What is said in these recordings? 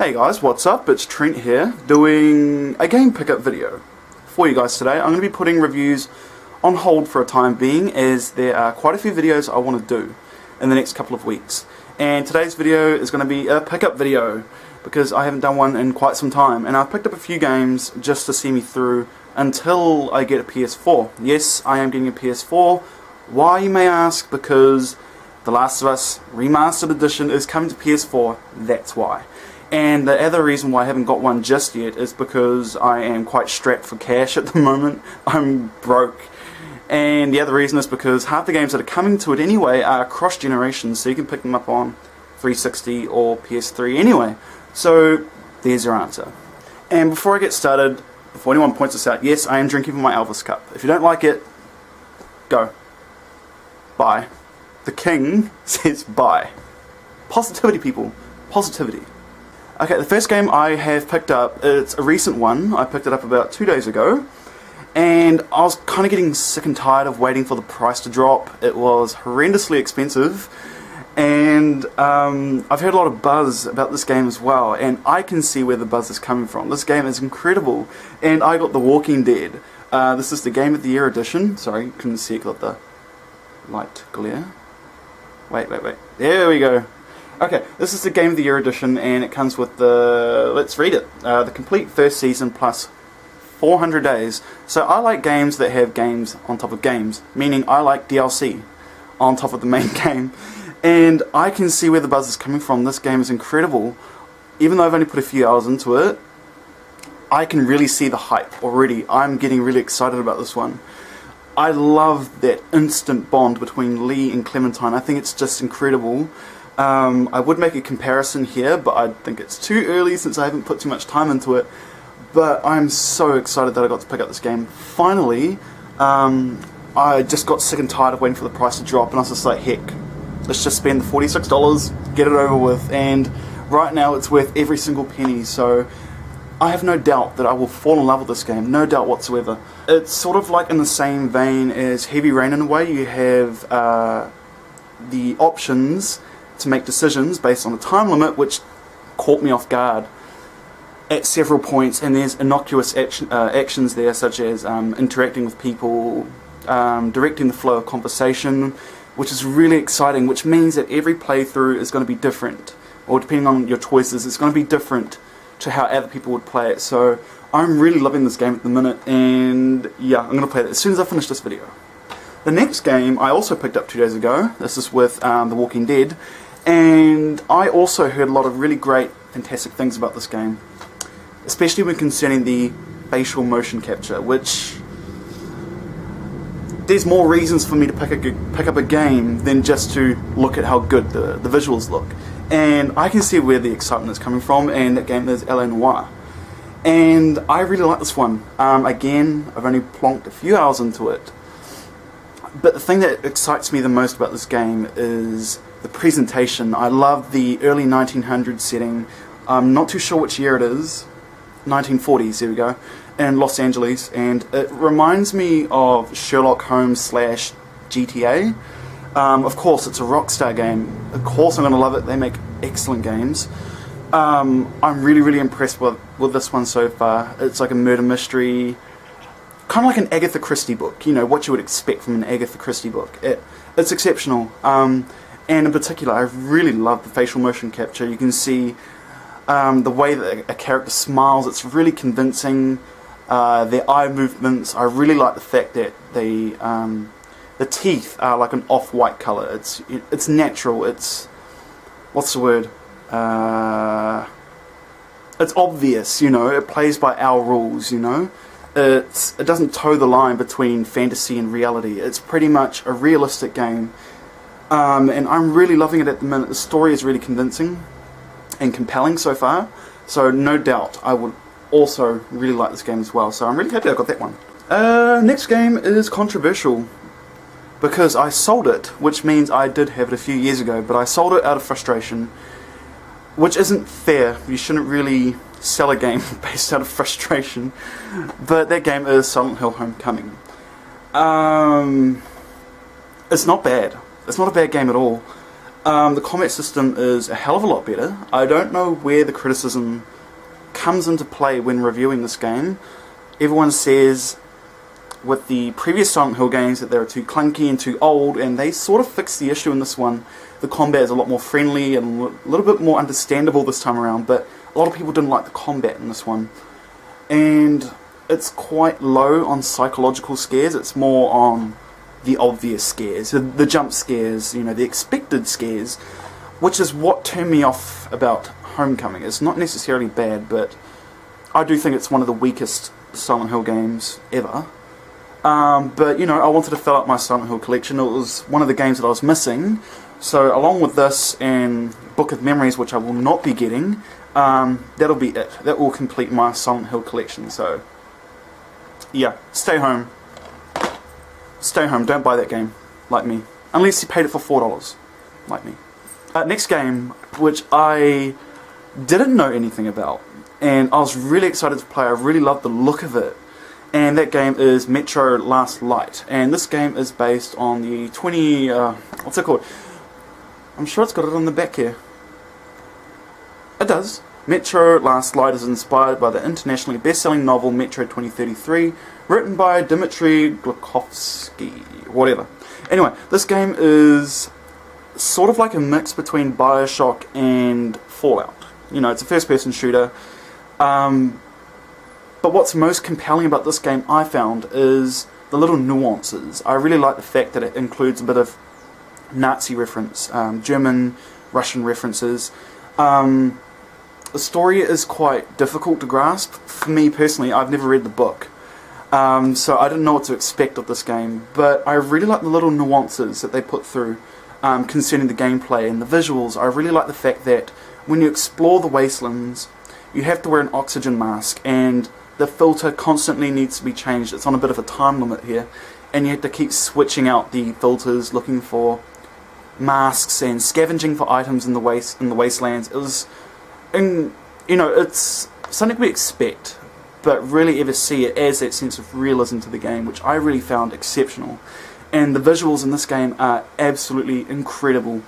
Hey guys, what's up? It's Trent here, doing a game pickup video for you guys today. I'm going to be putting reviews on hold for a time being, as there are quite a few videos I want to do in the next couple of weeks. And today's video is going to be a pickup video, because I haven't done one in quite some time. And I've picked up a few games just to see me through until I get a PS4. Yes, I am getting a PS4. Why, you may ask? Because The Last of Us Remastered Edition is coming to PS4, that's why. And the other reason why I haven't got one just yet is because I am quite strapped for cash at the moment. I'm broke. And the other reason is because half the games that are coming to it anyway are cross-generation, so you can pick them up on 360 or PS3 anyway. So there's your answer. And before I get started, before anyone points this out, yes, I am drinking from my Elvis cup. If you don't like it, go. Bye. The king says bye. Positivity, people. Positivity. Okay, the first game I have picked up, it's a recent one. I picked it up about 2 days ago. And I was kind of getting sick and tired of waiting for the price to drop. It was horrendously expensive. And I've heard a lot of buzz about this game as well. And I can see where the buzz is coming from. This game is incredible. And I got The Walking Dead. This is the Game of the Year edition. Sorry, couldn't see it, got the light glare. Wait. There we go. Okay, this is the Game of the Year edition, and it comes with the, let's read it, the complete first season plus 400 days. So I like games that have games on top of games, meaning I like DLC on top of the main game. And I can see where the buzz is coming from. This game is incredible. Even though I've only put a few hours into it, I can really see the hype already. I'm getting really excited about this one. I love that instant bond between Lee and Clementine. I think it's just incredible. I would make a comparison here, but I think it's too early since I haven't put too much time into it. But I'm so excited that I got to pick up this game. Finally, I just got sick and tired of waiting for the price to drop, and I was just like, heck, let's just spend the $46, get it over with. And right now it's worth every single penny, so I have no doubt that I will fall in love with this game, no doubt whatsoever. It's sort of like in the same vein as Heavy Rain in a way. You have the options to make decisions based on a time limit, which caught me off guard at several points, and there's innocuous actions there, such as interacting with people, directing the flow of conversation, which is really exciting, which means that every playthrough is going to be different, or depending on your choices, it's going to be different to how other people would play it. So I'm really loving this game at the minute, and yeah, I'm going to play it as soon as I finish this video. The next game I also picked up 2 days ago. This is with The Walking Dead, and I also heard a lot of really great, fantastic things about this game, especially when concerning the facial motion capture, which there's more reasons for me to pick up a game than just to look at how good the visuals look. And I can see where the excitement is coming from, and that game is L.A. Noire. And I really like this one. Again, I've only plonked a few hours into it. But the thing that excites me the most about this game is the presentation. I love the early 1900s setting. I'm not too sure which year it is. 1940s, there we go. In Los Angeles. And it reminds me of Sherlock Holmes / GTA. Of course, it's a Rockstar game. Of course I'm going to love it. They make excellent games. I'm really impressed with this one so far. It's like a murder mystery, kind of like an Agatha Christie book. You know, what you would expect from an Agatha Christie book. It's exceptional. And in particular, I really love the facial motion capture. You can see the way that a character smiles. It's really convincing. Their eye movements. I really like the fact that the teeth are like an off-white colour. It's natural. It's, what's the word? It's obvious, you know. It plays by our rules, you know. It doesn't toe the line between fantasy and reality. It's pretty much a realistic game. And I'm really loving it at the minute. The story is really convincing and compelling so far. So no doubt I would also really like this game as well. So I'm really happy I got that one. Next game is controversial, because I sold it, which means I did have it a few years ago, but I sold it out of frustration, which isn't fair. You shouldn't really sell a game based out of frustration. But that game is Silent Hill Homecoming. It's not bad. It's not a bad game at all. The combat system is a hell of a lot better. I don't know where the criticism comes into play when reviewing this game. Everyone says with the previous Silent Hill games that they were too clunky and too old, and they sort of fixed the issue in this one. The combat is a lot more friendly and a little bit more understandable this time around, but a lot of people didn't like the combat in this one. And it's quite low on psychological scares, it's more on the obvious scares, the jump scares, you know, the expected scares, which is what turned me off about Homecoming. It's not necessarily bad, but I do think it's one of the weakest Silent Hill games ever. But, you know, I wanted to fill up my Silent Hill collection. It was one of the games that I was missing, so along with this and Book of Memories, which I will not be getting, that'll be it. That will complete my Silent Hill collection, so yeah, stay home. Stay home, don't buy that game, like me. Unless you paid it for $4, like me. Next game, which I didn't know anything about, and I was really excited to play. I really loved the look of it. And that game is Metro Last Light. And this game is based on the what's it called? I'm sure it's got it on the back here. It does. Metro Last Light is inspired by the internationally best-selling novel Metro 2033, written by Dmitry Glukhovsky, whatever. Anyway, this game is sort of like a mix between Bioshock and Fallout. You know, it's a first-person shooter. But what's most compelling about this game, I found, is the little nuances. I really like the fact that it includes a bit of Nazi reference, German, Russian references. The story is quite difficult to grasp. For me personally, I've never read the book, so I didn't know what to expect of this game, but I really like the little nuances that they put through concerning the gameplay and the visuals. I really like the fact that when you explore the wastelands, you have to wear an oxygen mask, and the filter constantly needs to be changed. It's on a bit of a time limit here, and you have to keep switching out the filters, looking for masks and scavenging for items in the wastelands. It was, you know, it's something we expect, but really ever see it adds that sense of realism to the game, which I really found exceptional. And the visuals in this game are absolutely incredible.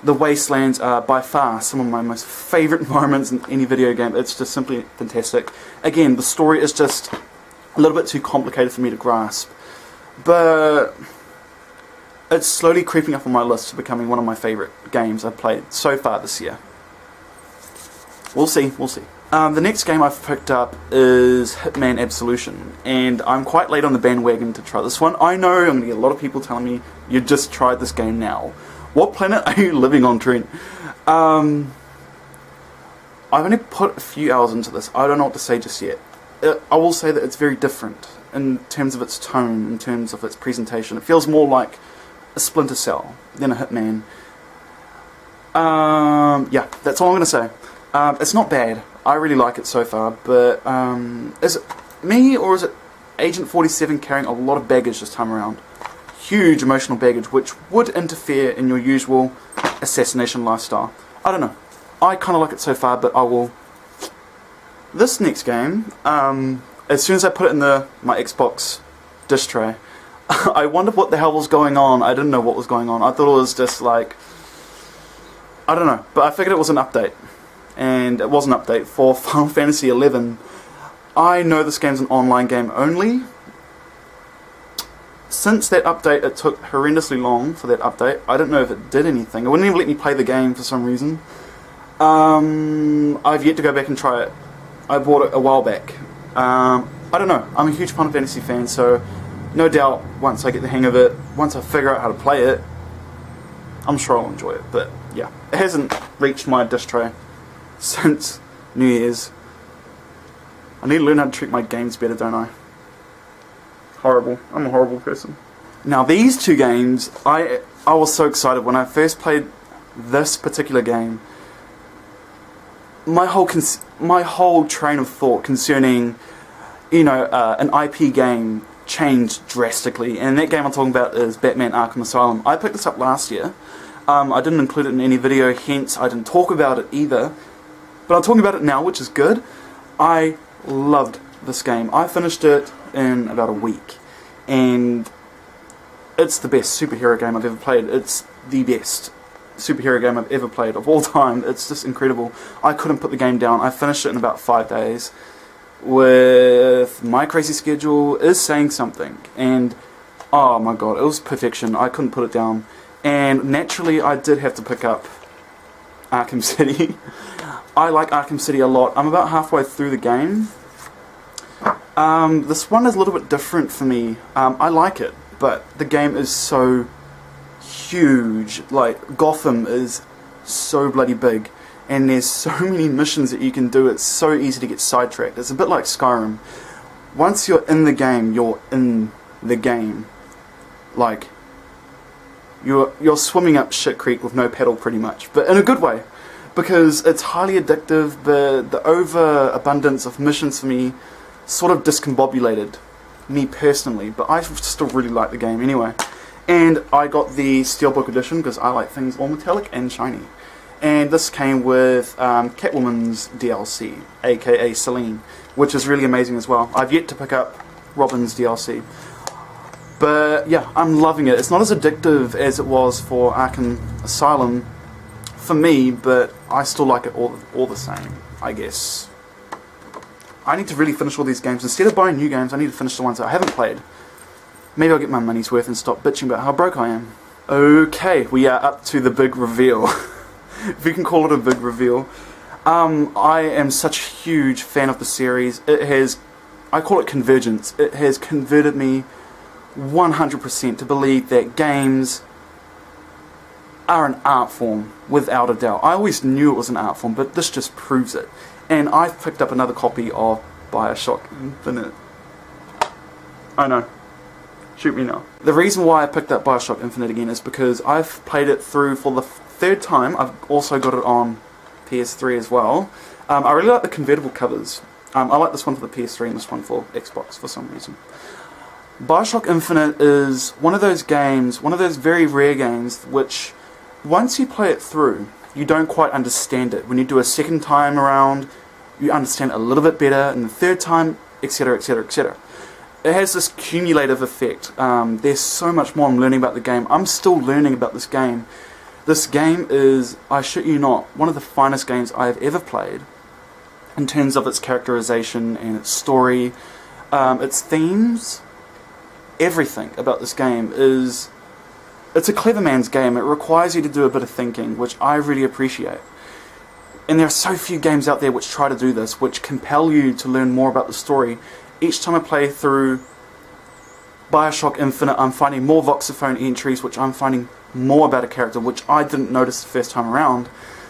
The wastelands are by far some of my most favourite environments in any video game. It's just simply fantastic. Again, the story is just a little bit too complicated for me to grasp, but it's slowly creeping up on my list to becoming one of my favourite games I've played so far this year. We'll see, we'll see. The next game I've picked up is Hitman Absolution, and I'm quite late on the bandwagon to try this one. I know I'm going to get a lot of people telling me, you just tried this game now. What planet are you living on, Trent? I've only put a few hours into this. I don't know what to say just yet. I will say that it's very different in terms of its tone, in terms of its presentation. It feels more like a Splinter Cell than a Hitman. Yeah, that's all I'm going to say. It's not bad. I really like it so far, but is it me or is it Agent 47 carrying a lot of baggage this time around? Huge emotional baggage, which would interfere in your usual assassination lifestyle. I don't know. I kind of like it so far, but I will... This next game, as soon as I put it in my Xbox disc tray, I wondered what the hell was going on. I didn't know what was going on. I thought it was just like... I don't know, but I figured it was an update. And it was an update for Final Fantasy XI. I know this game's an online game only. Since that update, it took horrendously long for that update. I don't know if it did anything. It wouldn't even let me play the game for some reason. I've yet to go back and try it. I bought it a while back. I don't know. I'm a huge Final Fantasy fan, so no doubt once I get the hang of it, once I figure out how to play it, I'm sure I'll enjoy it. But yeah, it hasn't reached my disc tray since New Year's. I need to learn how to treat my games better, don't I? Horrible. I'm a horrible person. Now these two games, I was so excited when I first played this particular game. My whole train of thought concerning, you know, an IP game changed drastically. And that game I'm talking about is Batman Arkham Asylum. I picked this up last year. I didn't include it in any video, hence I didn't talk about it either. But I'm talking about it now, which is good. I loved this game. I finished it in about a week, and it's the best superhero game I've ever played. It's the best. superhero game I've ever played of all time. It's just incredible. I couldn't put the game down. I finished it in about 5 days. With my crazy schedule is saying something, and oh my god, it was perfection. I couldn't put it down, and naturally I did have to pick up Arkham City. I like Arkham City a lot. I'm about halfway through the game. This one is a little bit different for me. I like it, but the game is so huge. Like, Gotham is so bloody big, and there's so many missions that you can do. It's so easy to get sidetracked. It's a bit like Skyrim. Once you're in the game, you're in the game. Like, you're swimming up shit creek with no paddle, pretty much, but in a good way, because it's highly addictive. But the overabundance of missions for me sort of discombobulated me personally, but I still really like the game anyway. And I got the Steelbook edition because I like things all metallic and shiny. And this came with Catwoman's DLC, aka Selene, which is really amazing as well. I've yet to pick up Robin's DLC. But yeah, I'm loving it. It's not as addictive as it was for Arkham Asylum for me, but I still like it all the same, I guess. I need to really finish all these games. Instead of buying new games, I need to finish the ones that I haven't played. Maybe I'll get my money's worth and stop bitching about how broke I am. Okay, we are up to the big reveal. If you can call it a big reveal. I am such a huge fan of the series. I call it Convergence. It has converted me 100% to believe that games are an art form, without a doubt. I always knew it was an art form, but this just proves it. And I've picked up another copy of Bioshock Infinite. I know. Shoot me now. The reason why I picked up Bioshock Infinite again is because I've played it through for the 3rd time. I've also got it on PS3 as well. I really like the convertible covers. I like this one for the PS3 and this one for Xbox for some reason. Bioshock Infinite is one of those games, one of those very rare games, which once you play it through, you don't quite understand it. When you do a second time around, you understand it a little bit better, and the 3rd time, etc, etc, etc. It has this cumulative effect. There's so much more I'm learning about the game. I'm still learning about this game. This game is, I shit you not, one of the finest games I have ever played in terms of its characterization and its story, its themes. Everything about this game is... It's a clever man's game. It requires you to do a bit of thinking, which I really appreciate. And there are so few games out there which try to do this, which compel you to learn more about the story. Each time I play through Bioshock Infinite, I'm finding more voxophone entries, which I'm finding more about a character, which I didn't notice the first time around.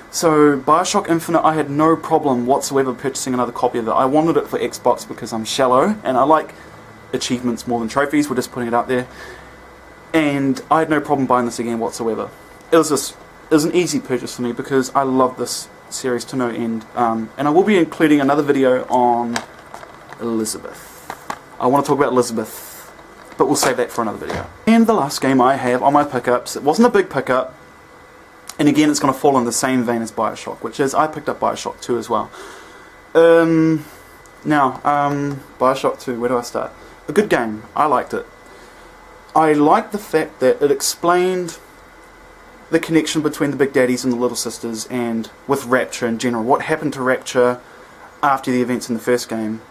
So Bioshock Infinite, I had no problem whatsoever purchasing another copy of it. I wanted it for Xbox because I'm shallow, and I like achievements more than trophies. We're just putting it out there. And I had no problem buying this again whatsoever. It was an easy purchase for me because I love this series to no end. And I will be including another video on Elizabeth. I want to talk about Elizabeth, but we'll save that for another video. And the last game I have on my pickups, it wasn't a big pickup, and again it's going to fall in the same vein as Bioshock, which is I picked up Bioshock 2 as well. Bioshock 2, where do I start? A good game. I liked it. I liked the fact that it explained the connection between the Big Daddies and the Little Sisters, and with Rapture in general. What happened to Rapture after the events in the first game?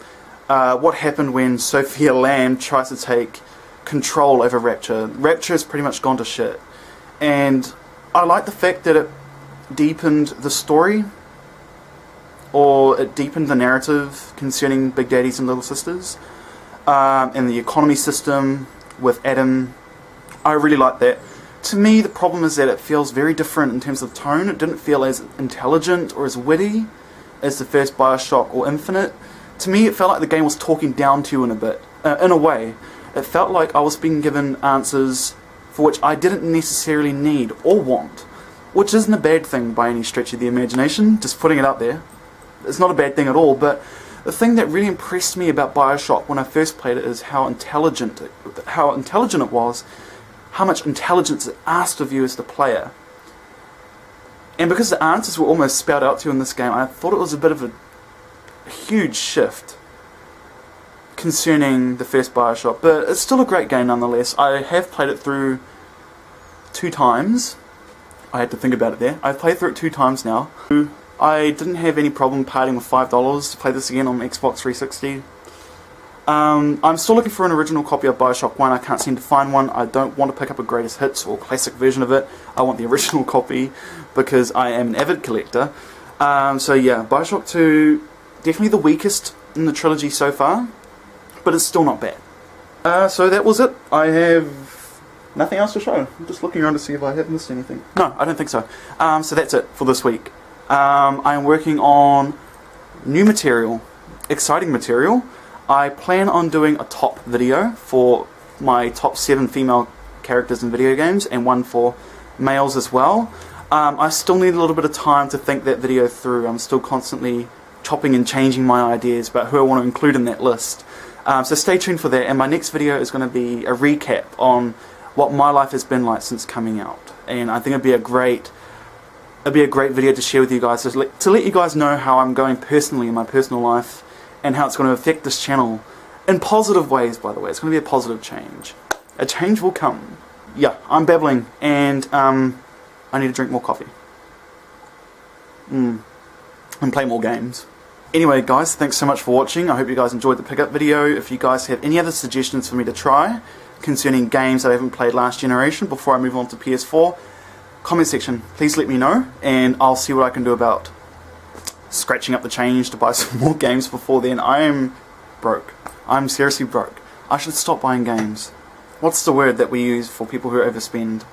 What happened when Sophia Lamb tries to take control over Rapture? Rapture has pretty much gone to shit. And I like the fact that it deepened the story, or it deepened the narrative concerning Big Daddies and Little Sisters, and the economy system with Adam. I really like that. To me, the problem is that it feels very different in terms of tone. It didn't feel as intelligent or as witty as the first Bioshock or Infinite. To me, it felt like the game was talking down to you in a way. It felt like I was being given answers for which I didn't necessarily need or want, which isn't a bad thing by any stretch of the imagination, just putting it out there. It's not a bad thing at all, but the thing that really impressed me about Bioshock when I first played it is how intelligent it was, how much intelligence it asked of you as the player. And because the answers were almost spelled out to you in this game, I thought it was a bit of a huge shift concerning the first Bioshock, but it's still a great game nonetheless. I have played it through 2 times, I had to think about it there. I've played through it 2 times now. I didn't have any problem parting with $5 to play this again on Xbox 360. I'm still looking for an original copy of Bioshock 1. I can't seem to find one. I don't want to pick up a greatest hits or classic version of it. I want the original copy because I am an avid collector. So yeah, Bioshock 2, definitely the weakest in the trilogy so far, but it's still not bad. So that was it. I have nothing else to show. I'm just looking around to see if I have missed anything. No, I don't think so. So that's it for this week. I am working on new material, exciting material. I plan on doing a top video for my top 7 female characters in video games and one for males as well. I still need a little bit of time to think that video through. I'm still constantly chopping and changing my ideas about who I want to include in that list. So stay tuned for that, and my next video is going to be a recap on what my life has been like since coming out. And I think it'd be a great video to share with you guys, to let you guys know how I'm going personally in my personal life and how it's going to affect this channel in positive ways, by the way. It's going to be a positive change. A change will come. Yeah, I'm babbling, and I need to drink more coffee. And play more games. Anyway guys, thanks so much for watching. I hope you guys enjoyed the pickup video. If you guys have any other suggestions for me to try concerning games that I haven't played last generation before I move on to PS4, comment section, please let me know, and I'll see what I can do about scratching up the change to buy some more games before then. I am broke. I'm seriously broke. I should stop buying games. What's the word that we use for people who overspend?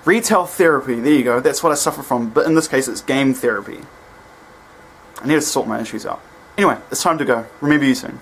Retail therapy, there you go, that's what I suffer from, but in this case it's game therapy. I need to sort my issues out. Anyway, it's time to go. Remember you soon.